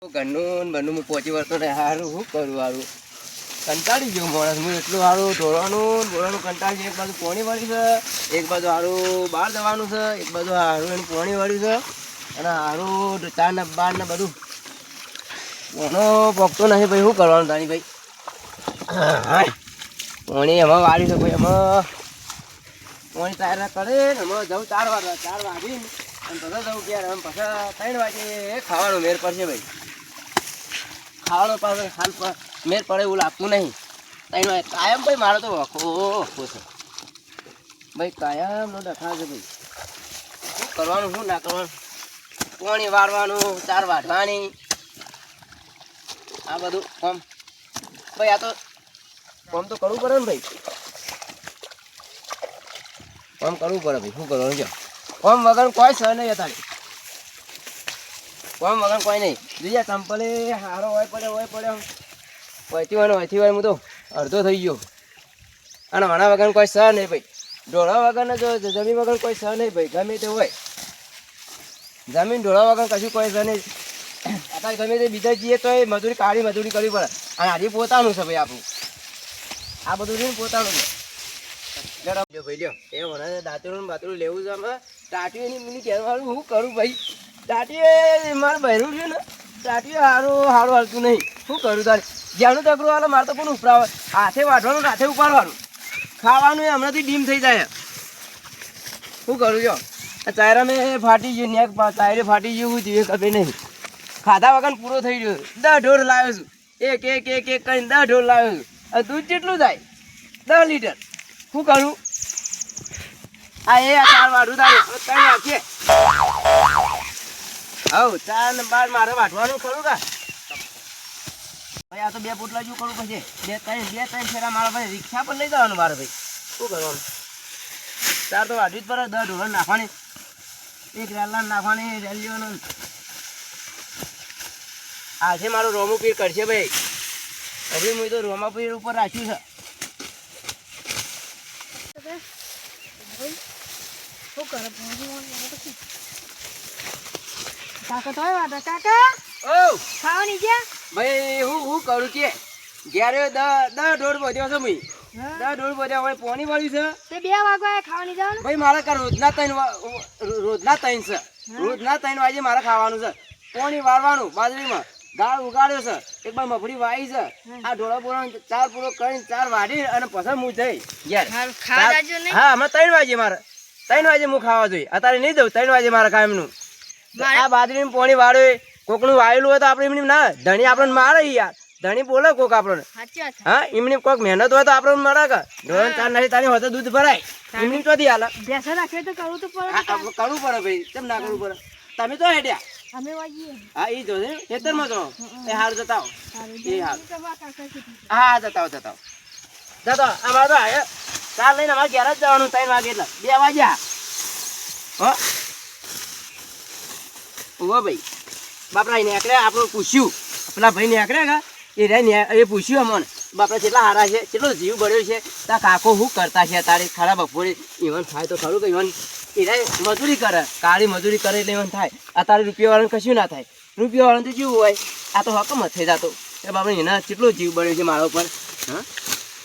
ઘરનું બનનું હું પહોંચી વળતો ને સારું શું કરું સારું કંટાળી ગયો માણસ હું એટલું સારું દોડવાનું કંટાળી એક બાજુ પોણી વળી છે એક બાજુ સારું બહાર જવાનું છે એક બાજુ સારું એનું પોણી વળ્યું છે અને સારું ચાર ને બાર ને બધું પોણો પોકતો નથી ભાઈ શું કરવાનું તારી ભાઈ પોણી એમાં વાળ્યું છે ભાઈ એમાં પોણી તૈયાર કરે ને એમાં જવું 4 વાગી અને પછી જવું ક્યારે એમ પછી 3 વાગે ખાવાનું મેર પડશે ભાઈ ખાવાનો પાસે હાલ મેર પડે એવું લાગતું નહીં કાયમ ભાઈ મારો તો વખો છે ભાઈ કાયમનો ડખા છે ભાઈ શું કરવાનું શું ના કરવાનું પોણી વાળવાનું 4 વાઢવાની આ બધું કોમ ભાઈ આ તો કોમ તો કરવું પડે ને ભાઈ કોમ કરવું પડે ભાઈ શું કરવાનું છે કોમ વગર કોઈ સહ નહીં હતા કોમ વગર કોઈ નહીં બીજા ચંપલે હારો હોય પડે વહીથી હોય હું તો અડધો થઈ ગયો અને મારા વગર કોઈ સહ નહીં ભાઈ ઢોળા વગર જો જમીન વગર કોઈ સહ નહીં ભાઈ ગમે તે હોય જમીન ઢોળા વગર કશું કોઈ સહ નહીં અત્યારે ગમે તે બીજા જઈએ તો એ મજૂરી કરવી પડે અને આજે પોતાનું છે ભાઈ આપણું આ બધું છે ને પોતાનું છે ભાઈ લ્યો એ મને દાંતરું બાતરું લેવું છે અમે ટાટી એની મિની કહેવાનું હું કરું ભાઈ ટાટી મારે બહેરું છે ને ટાટી સારું હાલતું નહીં શું કરું તારે જ્યાંનું તકરું હાલે મારે તો પણ ઉપરાવે હાથે વાઢવાનું હાથે ઉપાડવાનું ખાવાનું એ હમણાંથી ડીમ થઈ જાય શું કરું છો ચાયરા મેં ફાટી ગયું નેક ચાયરે ફાટી ગયું જોઈએ કભી નહીં ખાધા વગર પૂરો થઈ ગયો 10 ઢોર લાવ્યો છું એક કરીને 10 ઢોર લાવ્યો છું દૂધ કેટલું થાય 10 લીટર શું કરું આ 4 વાઢું થાય 3 વાગીએ હવ 4 ને 12 મારે વાઢવાનું ખરું કા ભાઈ આ તો 2 પોટલા જેવું કરવું પછી 2-3 ફેરા મારા ભાઈ રિક્ષા પર લઈ જવાનું મારે ભાઈ શું કરવાનું 4 તો વાઢવી જ પડે 10 ઢોર નાખવાની એક રેલા નાખવાની રેલીઓનો આજે મારું રોમું પીર કરશે ભાઈ હજી હું તો રોમા પીર ઉપર રાખ્યું છે કાકા તો આવ્યા કાકા ઓ ખાવાની ગયા ભાઈ હું કરું કે જ્યારે 10 ઢોર બધ્યો છે ભાઈ 10 ઢોર બધ્યા હોય પોણી વાળ્યું છે તે 2 વાગવા ખાવાની જવાનું ભાઈ મારે કા રોજના 3 છે રોજના 3 વાગે મારે ખાવાનું છે પોણી વાળવાનું બાજરીમાં દાળ ઉગાડ્યો છે એક બાર મફળી વાઈ છે આ ઢોળા બોળા 4 પૂરો કરીને 4 વાઢી અને પછી હું જઈ યાર હા હમણાં 3 વાગે મારે 3 વાગે હું ખાવા જોઈએ અત્યારે નહીં જવું 3 વાગે મારે કાયમનું આ બાજરીનું પોણી વાળ્યું કોકનું વાયેલું હોય તો આપણે એમની ના ધણી આપણને મારે યાર ધણી બોલે કોક આપણને હા એમની કોઈક મહેનત હોય તો આપણને મળે કે ઢોરણ 4 નથી તારી હોય તો દૂધ ભરાય એમની ચોથી હાલે ભેંસો રાખે તો કરવું તો પડે કરવું પડે ભાઈ કેમ ના કરવું પડે તમે તો હેડ્યા અમે વાગીએ હા એ જો છે ખેતરમાં તો એ હાર જતા એ હાર હા જતા અમારે તો આયા 4 લઈને અમારે ઘેર જ જવાનું 3 વાગે એટલે 2 વાગ્યા હો ઓ ભાઈ બાપરા નીકળે આપણું પૂછ્યું પેલા ભાઈ નીકળે કા એ પૂછ્યું અમને બાપરા કેટલા હારા છે કેટલો જીવ બળ્યો છે તા કાકો શું કરતા છે તારે ખરા બપોરે ઈવન થાય તો ખરું કે ઈવન એ મજૂરી કરે કાળી મજૂરી કરે એટલે ઈવન થાય અત્યારે રૂપિયાવાળાને કશું ના થાય રૂપિયાવાળાને તો જીવ હોય આ તો હકમ થઈ જતો એ બાપરા એના કેટલો જીવ બળ્યો છે મારા ઉપર હા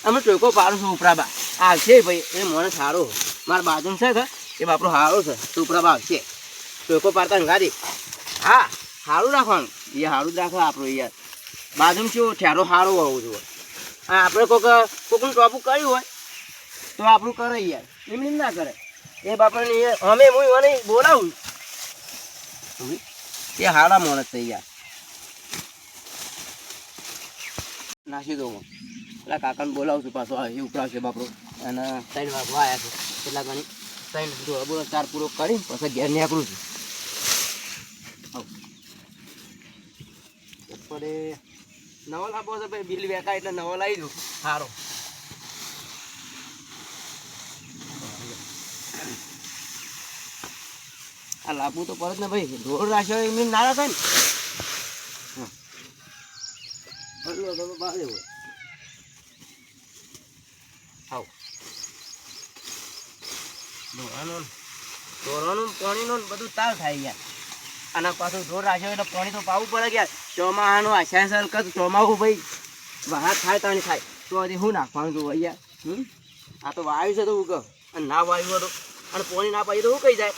અમે ટોકો પાડું છું ઉપરાબા આવશે ભાઈ એ મને સારો મારા બાજુ છે કે એ બાપરો સારો છે તો ઉપરાબા આવશે ટોકો પાડતા ગાડી હા સારું રાખવાનું એ સારું જ રાખો આપણું યાર બાજુમાં કેવું ઠેરો સારો હોવું જોઈએ હા આપણે કોકનું ટોપું કર્યું હોય તો આપણું કરે યાર એમની ના કરે એ બાપાને અમે હું મને બોલાવું એ હારા માણસ છે યાર નાસી દઉં પેલા કાકાને બોલાવું છું પાછો એ ઉપરાવશે બાપરો અને 3 વાગવા આવ્યા છે એટલા ઘણી 3 બોલો 4 પૂરો કરી પછી ઘેર નીકળું છું બપોરે નવો લાવવો છે ભાઈ બિલ વેકાય એટલે નવો લાવી દઉં સારો આ લાવવું તો પડે ને ભાઈ ઢોર રાખ્યો એમની ના રાખાય ને બહાર હોય આવ ઢોરાનું પાણીનું બધું તાલ થાય યાર આના પાછું ઢોર રાખ્યો એટલે પાણી તો પાવું પડે ગયા ચોમાહાનું આશા સર કર ચોમાહું ભાઈ વરસાદ થાય તાણી થાય તો હજી શું નાખવાનું જોવું અહીંયા આ તો વાયુ છે તો હું કહું અને ના વાયુ હતો અને પાણી ના પાઈ તો શું કહી જાય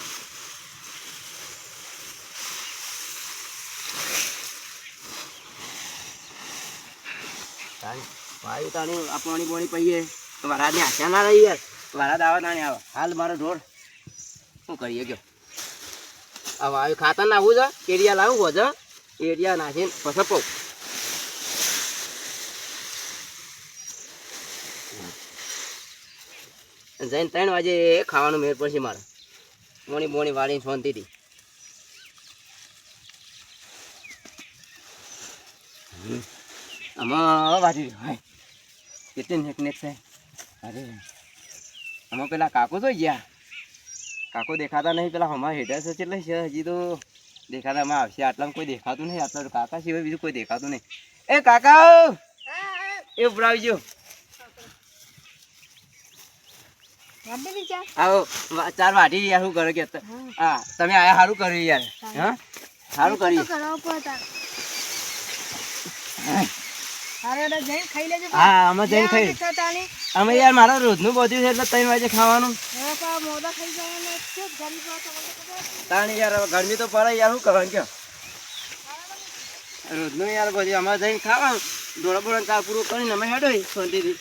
વાયુ તાણી આ પાણી પાણી પહીએ તો વરાદની આશા ના રહી યાર વરાદ આવે તાણી આવે હાલ મારો ઢોર શું કરીએ કયો આ વાયુ ખાતર નાખવું છે કેરિયા લાવવું હોય છે એરિયા નાખીને પછી પો જઈને 3 વાગે ખાવાનું મેળ પડશે મારે મોણી બોણી વાળીને શાંતિથી આમાં વાજી ભાઈ કેટલી નેક છે અરે આમાં પેલા કાકો તો ગયા કાકો દેખાતા નહીં પેલા અમારા હેઠળ છે એટલે છે હજી તો દેખાતામાં આવશે આટલામાં કોઈ દેખાતું નહીં આટલા કાકા સિવાય બીજું કોઈ દેખાતું નહીં એ કાકા એ ઉભરાવજો આવો 4 વાટી યાર શું કરો કે હા તમે આયા સારું કર્યું યાર હા સારું કર્યું હા અમે જઈને ખાઈ અમે યાર મારા રોજનું બધું છે એટલે 3 વાગે ખાવાનું તાણી યાર ગરમી તો પડે યાર શું કરવાનું કયો રોજનું યાર બધું અમારે જઈને ખાવાનું ડોળા બોળા ચા પૂરું કરીને અમે હેડો શાંતિથી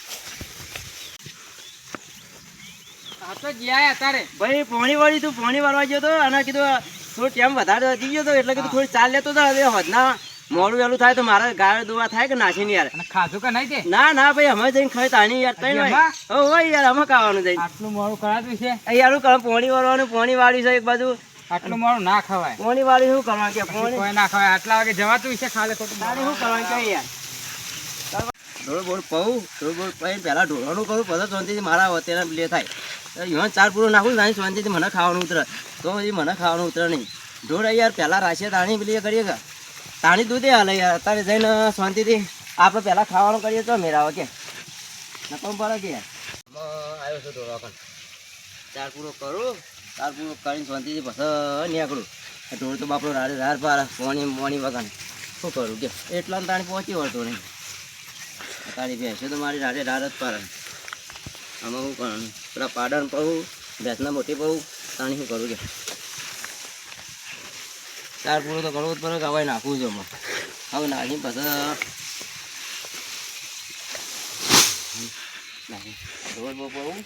ભાઈ પોણી વાળી તું પોણી વાળવા ગયો તો અને કીધું થોડું ટાઈમ વધારે વધી ગયો તો એટલે કીધું થોડી ચાલ લેતો હતો હવે હોદના મોડું વહેલું થાય તો મારે ગાય દોવા થાય કે નાખીને યાર ખાધું કે નહીં તે ના ના ભાઈ અમે જઈને ખાઈ તાણી યાર તઈ હોય યાર અમે ખાવાનું જઈને આટલું મોડું કરાતું છે યાર શું પોણી વાળવાનું પોણી વાળી છે એક બાજુ આટલું મોડું ના ખવાય પોણી વાળી શું કરવાનું કે પોણી કોઈ ના ખવાય આટલા વાગે જવાતું છે ખાલે ખોટું શું કરવાનું કે યાર ઢોળ બોળ કહું ઢોળ બોળ પછી પહેલાં ઢોળવાનું કરું પછી શાંતિથી મારા અત્યારે લે થાય યુવાન 4 પૂરો નાખું તાણી શાંતિથી મને ખાવાનું ઉતરે તો હજી મને ખાવાનું ઉતરે નહીં ઢોળ યાર પહેલાં રાશિએ તાણી પેલી કરીએ કે તાણી દૂધે હાલે યાર અત્યારે જઈને શાંતિથી આપણે પહેલાં ખાવાનું કરીએ તો મેળાવે કે નકમ પડે કે યાર આવ્યો છું ઢોળવા પણ 4 પૂરો કરું 4 પૂરો કરીને શાંતિથી પછી નીકળું ઢોળ તો બાપડો રાડે રાડ પાડે પોણી વગર શું કરું કે એટલા તાણી પહોંચી વળતો નહીં તારી ભેંસો તો મારી રાડે રાડ જ પાડે આમાં શું કરવાનું પેલા પાડણ કહું ભેંસના મોટી કહું તાણી શું કરું કે 4 પૂરો તો કરવું જ પડે કે હવે નાખવું છે હવે નાખી પછી ઢોળ બહુ પડવું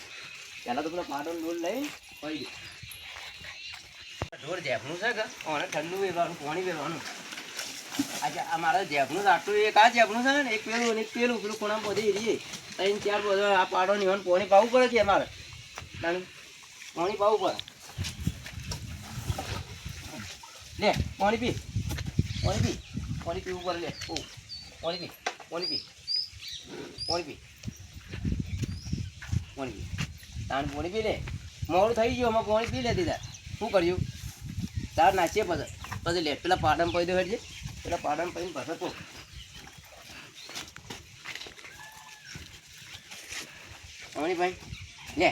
પહેલાં તો પેલા પાડણ ઢોળ લઈ પડી ઢોળ જેફનું છે કે અને ઠંડુ વેવાનું પાણી વેવાનું આજે આ મારા જેફનું આટલું એક આ જેફનું છે ને એક પેલું અને એક પેલું ખૂણા બધી રહીએ 3 4 બધું આ પાડો ની પાણી પાવું પડે કે અમારે પાણી પાવું પડે લે પાણી પી પાણી પીવું પડે લે પાણી પી તાણ પાણી પી લે મોડું થઈ ગયું અમે પાણી પી લેતી તાર શું કર્યું તાર નાચીએ પછી લે પેલા પાડમ પડી દો હેડજે પેલા પાડમ પડીને પછી તો ભાઈ લે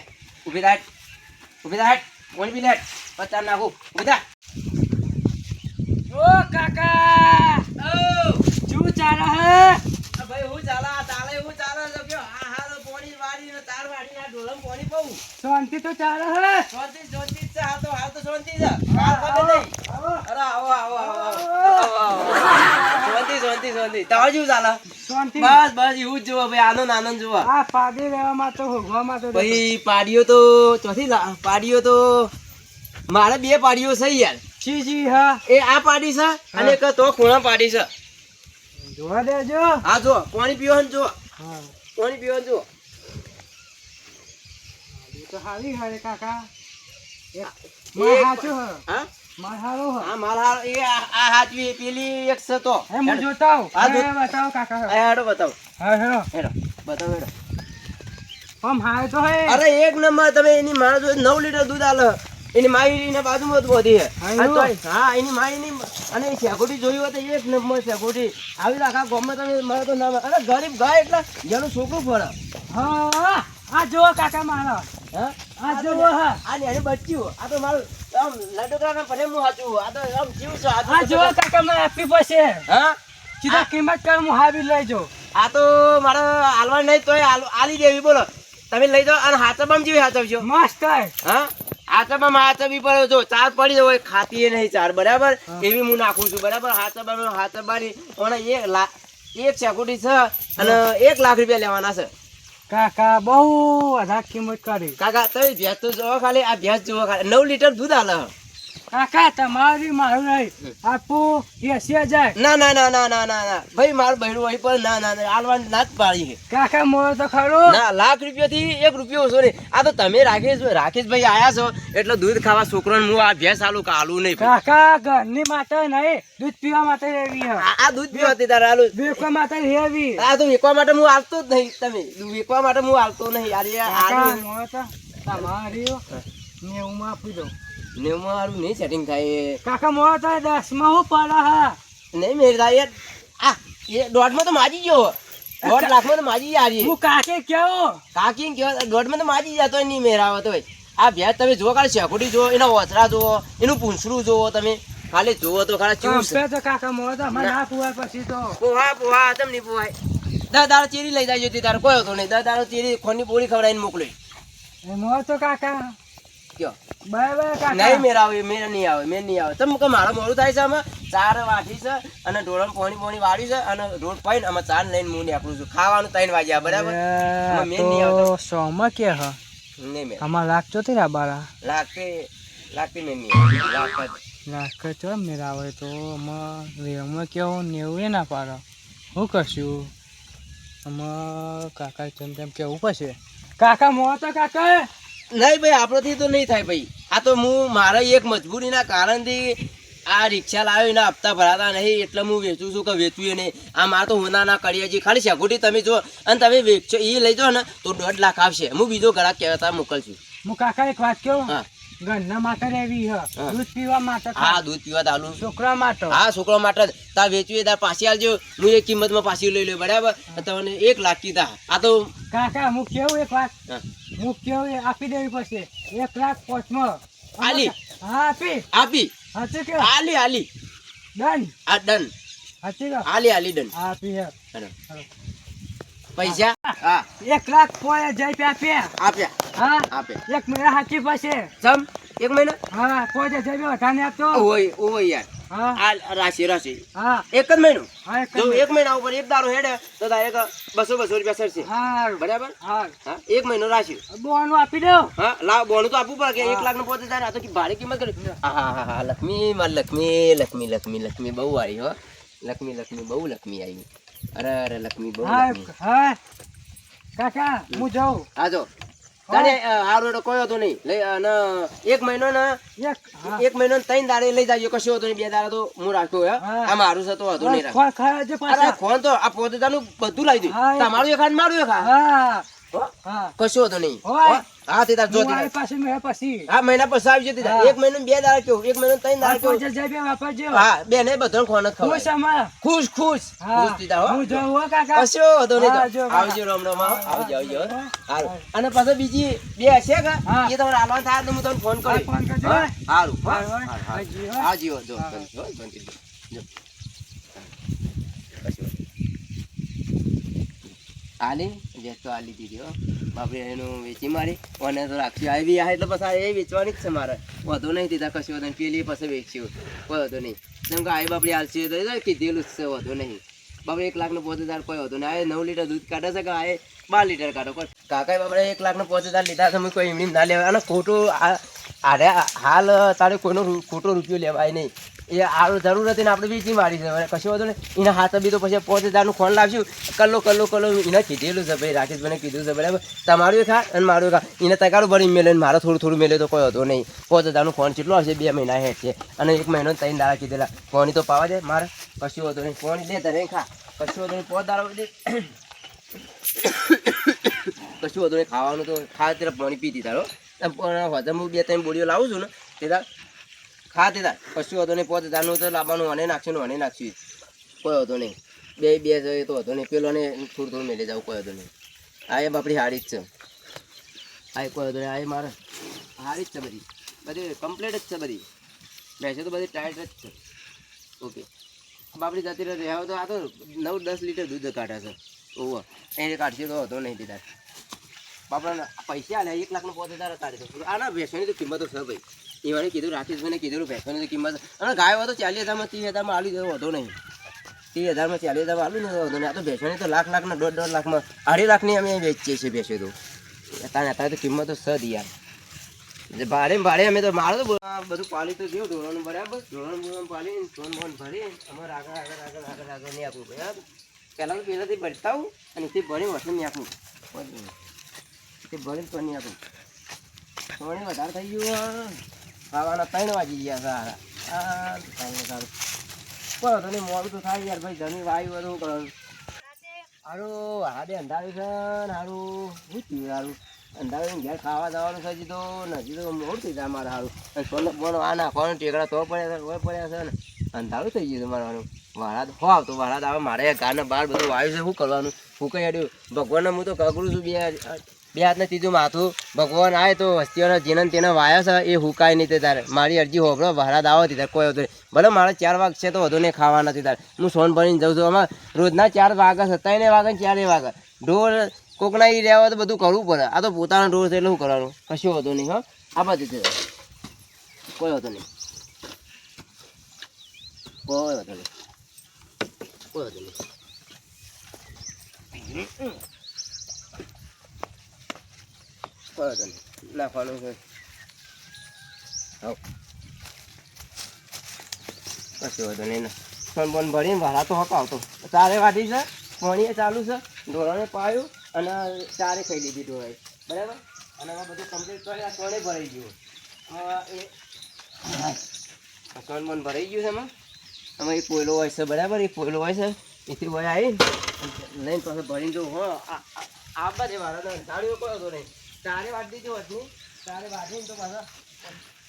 ઊભી થાટ પાણી પી લે પછી તાર નાખું ઊભી થા ઓ કાકા ઓ શું ચાલે હે ભાઈ હું ચાલે હું ચાલે તો કયો આ હાલ પાણી વાળી ને તાર વાળી ના ઢોલમ પાણી પાઉં શાંતિ તો ચાલે હે શાંતિ છે હાલ તો શાંતિ છે કાલ ખબર નહીં અરે આવો શાંતિ તાવ જેવું ચાલે શાંતિ બસ એવું જ જોવો ભાઈ આનંદ જોવો આ પાડી લેવામાં તો હોગવામાં તો ભાઈ પાડીઓ તો ચોથી પાડીઓ તો મારે 2 પાડીઓ છે યાર જી હા એ આ પાડી છે અને એક તો ખૂણા પાડી છે જોવા દેજો હા જો પાણી પીવાનું જો હા પાણી પીવાનું જો તો હારી હારે કાકા એક માર હાચો હે હા માર હારો હે હા મારા એ આ હાચવી પેલી એક છે તો હે હું જોતાવ હા, જો. બતાવો કાકા હે હેડો બતાવો હા હેરો બતાવો આમ હારે તો હે અરે એક નંબર તમે એની મારા જોડે 9 લીટર દૂધ આલે એની માઈની બાજુમાં જ બધી છે હા, આ તોય, હા એની માઈની અને એ શેકોટી જોઈ હોય તો એક નંબર શેકોટી આવી આખા ગામમાં તમે મારે તો ના અરે ગરીબ ગાય એટલે જેનું છોકરું ફળે હા આ જો કાકા મારો હા આ જો હા આ ને બચ્યું આ તો મારું આમ લડોકરાના પરે હું હાચું આ તો આમ જીવ છે આ જો કાકા મને આપી પડશે હા સીધા કિંમત કર હું હાવી લઈ જાઉં. આ તો મારે હાલવા નહીં તોય આલી દેવી બોલો તમે લઈ જાઓ અને હાથબામ જેવી હાથવશો મસ્ત હે. હા હાથબામ હાથવી પડે જો ચાર પડી હોય ખાતી એ નહીં ચાર બરાબર એવી હું નાખું છું બરાબર હાથબાની અને એક સેકુટી છે અને 1 લાખ રૂપિયા લેવાના છે કાકા બહુ વધારે કિંમત કરી. કાકા તમે ભેંસ તો જોવો ખાલી આ ભેંસ જોવો ખાલી 9 લીટર દૂધ આલે કાકા તમારી મારું નહીં આપું 80,000. ના ના ના ના ના ના ના ભાઈ મારું બહેરું હોય પણ ના ના ના આલવાની ના જ પાડી છે કાકા મોડો તો ખરું. ના લાખ રૂપિયાથી 1 રૂપિયો ઓછો નહીં આ તો તમે રાકેશભાઈ આયા છો એટલે દૂધ ખાવા છોકરાને હું આ ભેંસ આલું કે આલું નહીં કાકા ઘરની માટે નહીં દૂધ પીવા માટે લેવી હે. આ દૂધ પીવાથી તારે આલું વેચવા માટે લેવી. આ તો વેચવા માટે હું આવતો જ નહીં તમે વેચવા માટે હું આવતો નહીં કાકા મોડો તો તમારી 90 માં આપી દઉં. ને મારું નહીં સેટિંગ થાય કાકા મોડો તો 10 માં હું પડે હા. નહીં મેળ થાય યાર એ દોઢમાં તો માજી ગયો 1.5 લાખમાં તો માજી યાર હું કાકે કેવો કાકી કેવા દોઢમાં તો માજી જતો નહીં મેળાવો તો આ ભેંસ તમે જુઓ ખાલી શેકોટી જુઓ એના ઓથરા જુઓ એનું પૂંછડું જુઓ તમે ખાલી જુઓ તો ખાલી ચૂસ કંપે તો કાકા મોડો તો મને ના પુવાય પછી તો પોહા તમ નહીં પોહાય 10 દાડો ચેરી લઈ જાય છે તારે કોઈ હતો નહીં 10 દાડો ચેરી ખોની બોરી ખવડાવીને મોકલી એ મોડો તો કાકા કયો બરાબર કાકા નહીં મેળાવે મેં નહીં આવે તમે કે મારા મોડું થાય છે આમાં 4 વાઠી છે અને ઢોરણ પોણી વાળ્યું છે અને રોડ પાઈને આમાં 4 લઈને હું નીકળું છું ખાવાનું 3 વાગ્યા બરાબર આમાં મેં નહીં આવતો તો સોમાં કે હ નહીં મેં આમાં લાખ તો તેરા બારા લાગતી નહીં લાખ તો મેરા આવે તો આમાં રેમાં કેવું 90 ના પાડો હું કરશું આમાં કાકા ચંદમ કેવું પછી કાકા મોડો તો કાકા નહીં ભાઈ આપણોથી તો નહીં થાય ભાઈ આ તો હું મારા એક મજબૂરીના કારણથી આ રિક્ષા લાવ્યો એના હપ્તા ભરાતા નહીં એટલે હું વેચું છું કે વેચવું નહીં આ મારે તો હોનાના કડિયાજી ખાલી સેકુટી તમે જો અને તમે વેચો એ લઈ જાઓ ને તો 1.5 લાખ આવશે હું બીજો ગ્રાહક કહેતા મોકલશું હું કાકા એક વાત કહું હા ઘરના માટે લેવી હ દૂધ પીવા માટે હા દૂધ પીવા દાલું છોકરા માટે હા છોકરા માટે તાર વેચવી તાર પાછી આવજો હું એ કિંમતમાં પાછી લઈ લો બરાબર તમને 1 લાખ કીધા આ તો કાકા હું કેવું એક વાત હા. હું કેવું એ આપી દેવી પડશે 1,05,000 આલી. હા આપી આપી સાચું કે આલી ડન આ ડન સાચું કે આલી ડન આપી હે હેલો. પૈસા હા 1,05,000 આપ્યા આપ્યા હા આપે 1 મહિના સાચી પાસે સમ 1 મહિના હા 5,000 વધારે આપતો ઓય યાર હા આ રાશિ હા 1 જ મહિનો હા જો 1 મહિના ઉપર 1 દાડો હેડે તો તારે 200 રૂપિયા સરશે હા બરાબર હા હા 1 મહિનો રાશિ બોનું આપી દો હા લાવ બોનું તો આપવું પડે કે 1 લાખ નો 5,000 આ તો કે ભારે કિંમત કરી હા લક્ષ્મી માર લક્ષ્મી બહુ આવી હો લક્ષ્મી બહુ લક્ષ્મી આવી અરે લક્ષ્મી બહુ હા લક્ષ્મી હા કાકા હું જાઉં હા જો તારે હારો તો કોઈ હતો નહીં લઈ અને 1 મહિનો ને એક હા 1 મહિનો 3 દાડે લઈ જાજો કશો હતો નહીં 2 દાડા તો હું રાખ્યો હે હા. આ મારું છે તો હતો નહીં રાખ ખાજે અરે પાછા ફોન તો આ પોતાનું બધું લાવી હા, દઉં તમારું એક હાથ મારું એક હાથ હા હો? હા કશો હતો નહીં હોય. હો? હા તે તાર જો હું આવી પાસે મેં પછી આ મહિના પછી આવી જતી હા. 1 મહિનો 2 દાડા કેવું 1 મહિનો 3 દાડા કેવું 5,000 વાપરજો હા બેને બધો ખોન જ ખુશ ખવાય આમાં ખુશ હા દીધા હો હું જાઉં હો કાકા કશો હતો નહીં હા, તો. જો કાકા. આવજો રામ રામ હા, આવજો હા. હારું અને પાછો બીજી 2 હશે કે હા. એ તમારે આલવાનું થાય તો હું તમને ફોન હા, કરી ફોન કરજો. હારું હારું, હાજી, હો. હા જીવો જો હા. બંધ જો બંધ કરી દો. જો આલી જે તો આલી દીધી હો બાપરે એનું વેચી મારી અને તો રાખી આવી આ એટલે પછી એ વેચવાની જ છે મારે વધુ નહીં દીધા કશું વધુ નહીં. પેલી પછી વેચ્યું કોઈ વધુ નહીં જેમ કે આઈ બાપડી આલસી તો કીધેલું જ છે વધુ નહીં બાપરે 1 લાખ નો 5,000 કોઈ વધુ નહીં આ 9 લીટર દૂધ કાઢે છે કે આ 12 લીટર કાઢો કોઈ કાકા બાપરે 1 લાખ નો 5,000 લીધા તમે કોઈ એમની ના લેવાય અને ખોટું આરે હાલ તારે કોઈનો ખોટો રૂપિયો લેવાય નહીં એ આરું જરૂર હતી ને આપણે વેચી મારી છે હવે કશું હતું ને એના હાથ બી તો પછી 5,000 નું ખોન લાવશું કલ્લો એને કીધેલું છે ભાઈ રાકેશભાઈને કીધું છે બરાબર તમારું ખા અને મારું ખા એને તગાડું ભરી મેલે ને મારે થોડું મેલે તો કોઈ હતો નહીં 5,000 નું ખોન કેટલો હશે 2 મહિના હેઠ છે અને 1 મહિનો 3 દાડા કીધેલા પોણી તો પાવા દે મારે કશું હતું નહીં પોણી દે તને ખા કશું હતું નહીં 5 દાડા દે કશું હતું નહીં ખાવાનું તો ખા ત્યારે પાણી પીતી તારો હજમ હું 2-3 બોડીઓ લાવું છું ને તે ખા તે કશું હતો નહીં 5,000 નું તો લાવવાનું અને નાખશું કોઈ હતો નહીં બે તો હતો નહીં પેલો ને થોડું મેળે જાવ કોઈ હતો નહીં આ એ બાપડી હારી જ છે આ કોઈ હતો નહીં આ મારે હારી જ છે બધી કમ્પ્લીટ જ છે બધી બેસે તો બધી ટાઈટ જ છે ઓકે બાપડી જતી રહે હવે તો આ તો 9-10 લીટર દૂધ કાઢે છે ઓવો એને કાઢશે તો હતો નહીં તે તાર બાપડા પૈસા લે 1 લાખનો 5000 કાઢી દો આ ના ભેંસોની તો કિંમત તો છે ભાઈ એવાને કીધું રાકેશભાઈને કીધું ભેંસોની તો કિંમત અને ગાય હોય તો 40,000 માં 30,000 માં આલી દેવો હતો નહીં 30,000 માં 40,000 આલું ને હતો નહીં આ તો ભેંસોની તો લાખ ને 1.5 લાખમાં 2.5 લાખની અમે વેચીએ છીએ ભેંસો તો અત્યારે તો કિંમત તો સદ યાર ભાડે અમે તો મારો તો બધું પાલી તો જેવું ઢોળવાનું બરાબર ઢોળવાનું પાલી સોન બોન ભરી અમારે આગળ નહીં આપવું બરાબર પહેલાં તો પહેલાંથી ભરતાવું અને તે ભરી વર્ષે નહીં આપવું તે ભરી તો નહીં આપું થોડી વધારે થઈ ગયું ખાવાના 3 વાગી ગયા સારા સારું પણ તને મોડું તો થાય યાર ભાઈ જમી વાયુ બધું કરવાનું સારું હાડે અંધારું છે ને સારું શું થયું સારું અંધારું ઘેર ખાવા જવાનું છે હજી તો નજી તો મોડું થઈ જાય મારે સારું અને સોનો બોનો આ નાખવાનું ટેકડા તો પડ્યા છે ને અંધારું થઈ ગયું મારવાનું વાળાદ હો આવતો વાળાદ આવે મારે ગારના બહાર બધું વાયુ છે શું કરવાનું હું કઈ અડ્યું ભગવાનને હું તો કગડું છું બે હાથને ત્રીજું માથું ભગવાન આવે તો વસ્તીઓના જેને તેને વાયા છે એ હુકાય નહીં તે તારે મારી અરજી હોબળો વરાદ આવો તારે કોઈ હતો નહીં ભલે મારે 4 વાગ છે તો વધુ નહીં ખાવા નથી તારે હું સોન ભરીને જાઉં છું આમાં રોજના 4 વાગે 27 વાગે ને 4 વાગે ઢોર કોકના ઈ રહેવા તો બધું કરવું પડે આ તો પોતાના ઢોર છે એટલે શું કરવાનું કશું હતો નહીં હા આ બાજુ કોઈ હતો નહીં કોઈ હતો નહીં કોઈ હતો નહીં નાખવાનું છે કશું વધુ નહીં ફોન બોન ભરીને ભાડા તો હકાવતો 4 વાટી છે પાણી ચાલુ છે ઢોરાને પાયું અને 4 ખાઈ લીધી ઢોરાઈ બરાબર અને હવે બધું કમ્પ્લીટ કરી આ સોને ભરાઈ ગયું એ સોન બોન ભરાઈ ગયું છે એમાં આમાં એક પોયલો હોય છે બરાબર એક પોયલો હોય છે એથી હોય આવી લઈને પાસે ભરીને જવું હો આ બધે વાળા ધાડીઓ કોઈ હતો નહીં 4 વાટી દીધું હતું 4 વાટીને તો પાછા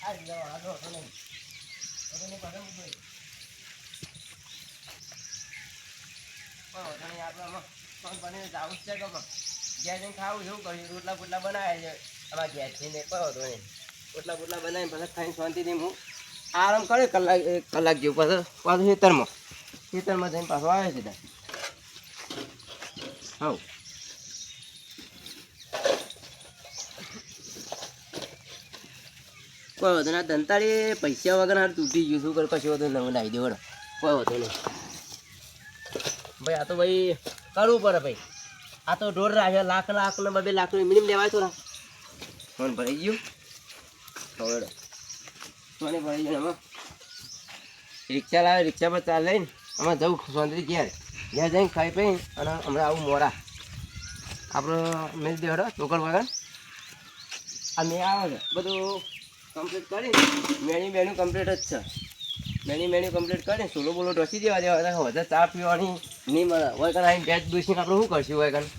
આવી ગયા વાળો હતો નહીં પાછા મૂકી આપણે ફોન બનીને જવું છે કે ઘેર જઈને ખાવું જેવું કર્યું રોટલા બોટલા બનાવ્યા છે અમારા ઘેરથી ને કયો હતો નહીં રોટલા બોટલા બનાવીને પછી ખાઈને શાંતિથી હું આરામ કરે કલાક જેવું પાછું ખેતરમાં જઈને પાછો આવે છે ત્યાં હા કોઈ વધુ ના દંતાળી પૈસા વગર હાર તૂટી ગયું શું કર કશું વધુ નવું લાવી દેવો કોઈ વધુ નહીં ભાઈ આ તો ભાઈ કરવું પડે ભાઈ આ તો ઢોર રાખે લાખ ને 2 લાખ મિનિમમ લેવાય થોડા ફોન ભરાઈ ગયું હવે સોને ભરાઈ ગયું એમાં રિક્ષા લાવે રિક્ષા પર ચાલ લઈને આમાં જવું સોંદરી ઘેર જઈને ખાઈ પી અને હમણાં આવું મોડા આપણો મેં દેવડો ટોકર વગર આ મેં આવે છે બધું કમ્પ્લીટ કરીને મેન્યુ કમ્પ્લીટ જ છે મેન્યુ કમ્પ્લીટ કરીને સોલો બોલો ઢોસી દેવા વધારે ચા પીવાની નહીં મળે હોય કારણ અહીં બેચ બેસીને આપણે શું કરશું હોય કારણ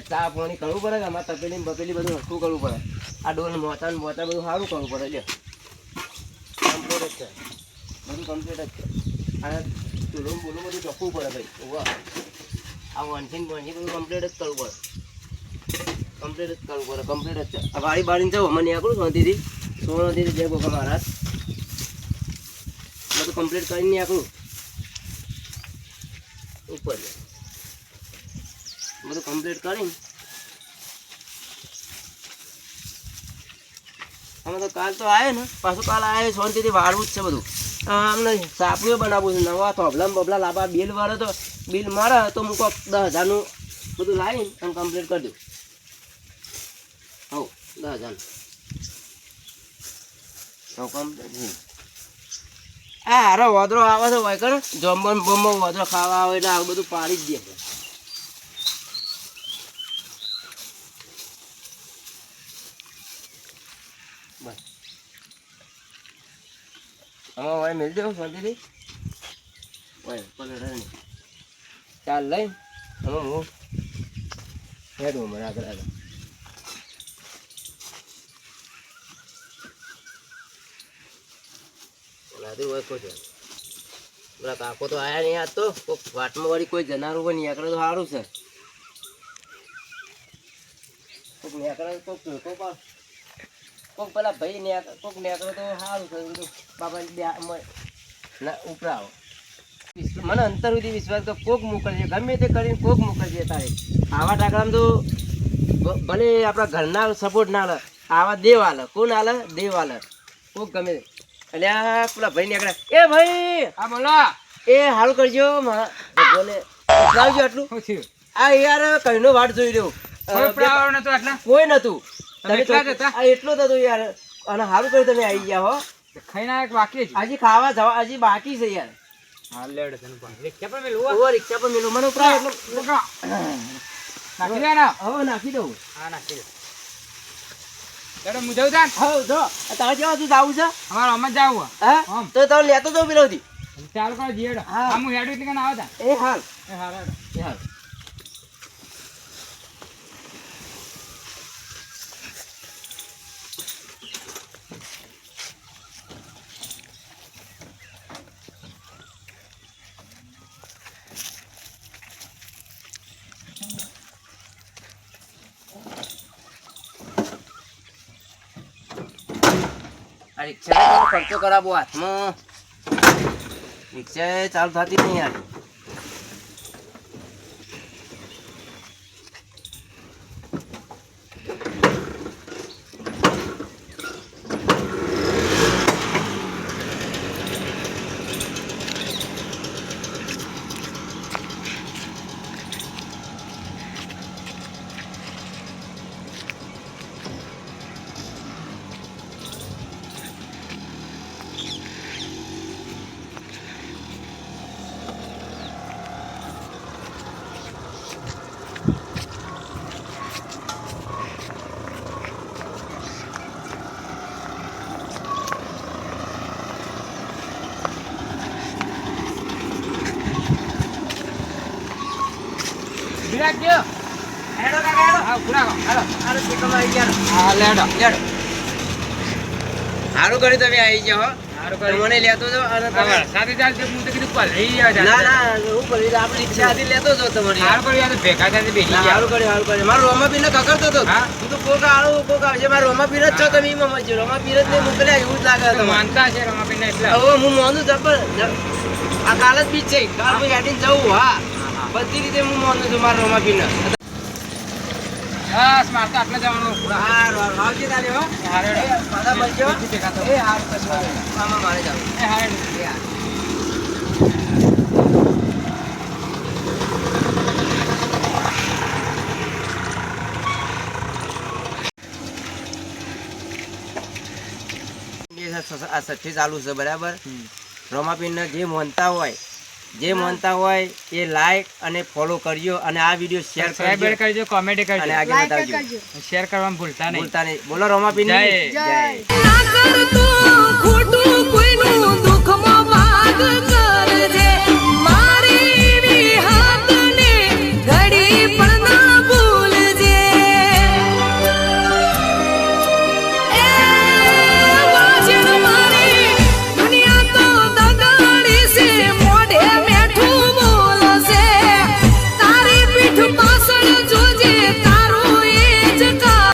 ચા પાણી કરવું પડે કે અમારે તપેલી બપેલી બધું હરખું કરવું પડે આ ડોલ મોતા બધું સારું કરવું પડે લે કમ્પ્લીટ જ છે બધું કમ્પ્લીટ જ છે અને સોલો બોલો બધું ચોખ્ખું પડે ભાઈ વાહ આ વનસીન બધું કમ્પ્લીટ જ કરવું પડે કમ્પ્લીટ જ છે આ વાળી બાળીને જાઉં મને આકડું શાંતિથી સોળથી જય ગોપા મહારાજ બધું કમ્પ્લીટ કરીને આકડું ઉપર બધું કમ્પ્લીટ કરીને અમે તો કાલ તો આવે ને પાછું કાલ આવે શાંતિથી વાળવું જ છે બધું અમને સાપડીઓ બનાવવું છે નવા થોબલા બબલા લાવવા બિલ વાળો તો બિલ મારે તો હું કોક 10,000નું બધું લાવીને અને કમ્પ્લીટ કરી દઉં હો 10,000 હારો વાદરો આવે છે હોય કરે જમવાનું બમો વાદરો ખાવા આવે એટલે આવું બધું પાડી જ દે બસ આમાં હોય મિલ જાવ શાંતિથી હોય પલટ નહીં ચાલ લઈ આમાં હું હેડું મને આગળ હોય કોઈ પેલા કાકો તો આયા નહીં આજ તો કોઈક વાટમાં વળી કોઈ જનારું હોય નીકળે તો સારું છે કોઈક નીકળે કોઈક પેલા ભાઈ કોઈક નીકળે તો સારું છે બધું બાપા ના ઉપરાવો મને અંતર સુધી વિશ્વાસ તો કોક મોકલજે, ગમે તે કરીને કોક મોકલજે તારે. આવા ટાકરામાં તો ભલે આપણા ઘરના સપોર્ટ ના લે, આવા દેવ આલે. કોણ આલે? દેવ આલે. કોક ગમે તે. એટલે આ પેલા ભાઈ નીકળ્યા. એ ભાઈ, હા બોલો. એ હારું કરજો ભગવાને લાવજો આટલું. શું થયું? આ યાર કઈનો વાટ જોઈ રહ્યો. કોઈ પ્રાવણ નતો આટલા? કોઈ નતું. તમે એટલા જ હતા? આ એટલો જ હતો યાર. અને હારું કર્યું તમે આવી ગયા હો. ખાઈને આયા કે બાકી જ? હજી ખાવા જવા હજી બાકી છે યાર. હા લેડ તને પણ રિક્ષા પર મેલું ઓવર રિક્ષા પર મેલો મને ઉપરા એટલો નાખી દે ને. હવે નાખી દઉં. હા નાખી દે. લેડો હું જાઉં તાન. હવે જો તારે કેવા તું જાવું છે? અમારે આમ જ જાવું હા આમ. તો તમે લેતો જાઉં પેલોથી. ચાલુ કરો જીએડો. હા. હા હું હેડું એટલે કે ના આવતા. એ હાલ એ હારા એ હાલ. આ રિક્ષા ખર્ચો કરાવો હાથમાં. રિક્ષા ચાલુ થતી નહીં યાર. બિરાજ ગયો. હેડો કાકા હેડો. હા પૂરા કરો. હાલો હાલો ઠેકામાં આવી ગયા. હા લેડો. લેડો. હારું કર્યું તમે આવી ગયા હો. સારું તો કર્યું. મને લેતો જો અને તમે સાથે ચાલશે હું તો કીધું પલ લઈ જાવ ના ના હું કરી આપણે રિક્ષાથી લેતો જો તમારી. સારું કર્યું. આ તો ભેગા સાથે બેસી ગયા. હારું કર્યું હારું કર્યું. મારો રોમાપીરને કકડતો હતો. હા? હું તો કોક આળું કોક આવશે. મારો રોમાપીર જ છો તમે એમાં મજો. રોમાપીર જ ને મોકલ્યા એવું જ લાગે તો તમારે. માનતા છે રમાપીરને એટલે. હવે હું માનું જબર આ કાલ જ બીજ છે. કાલ હું હેડીને જવું. હા બધી રીતે હું માનું છું મારા રોમાપીરને. બસ મારે તો આટલે જવાનું. હારું હારું આવજે તારે હો. હારે એ પાછા મળજો. બીજી દેખાતો. એ હારું કશું આમાં મારે જવું. એ હારે. એ હારું. આ સઠ્ઠી ચાલુ છે બરાબર. રોમાપીરને જે માનતા હોય એ લાઈક અને ફોલો કરજો અને આ વિડીયો શેર સબસ્ક્રાઇબ કરજો કરજો, કોમેન્ટ અને કરજો, આગળ લાઈક બતાવજો. કરજો. શેર કરવાનું ભૂલતા નહીં. ભૂલતા નહીં. બોલો રોમાપીરની જય. જય. ના કરું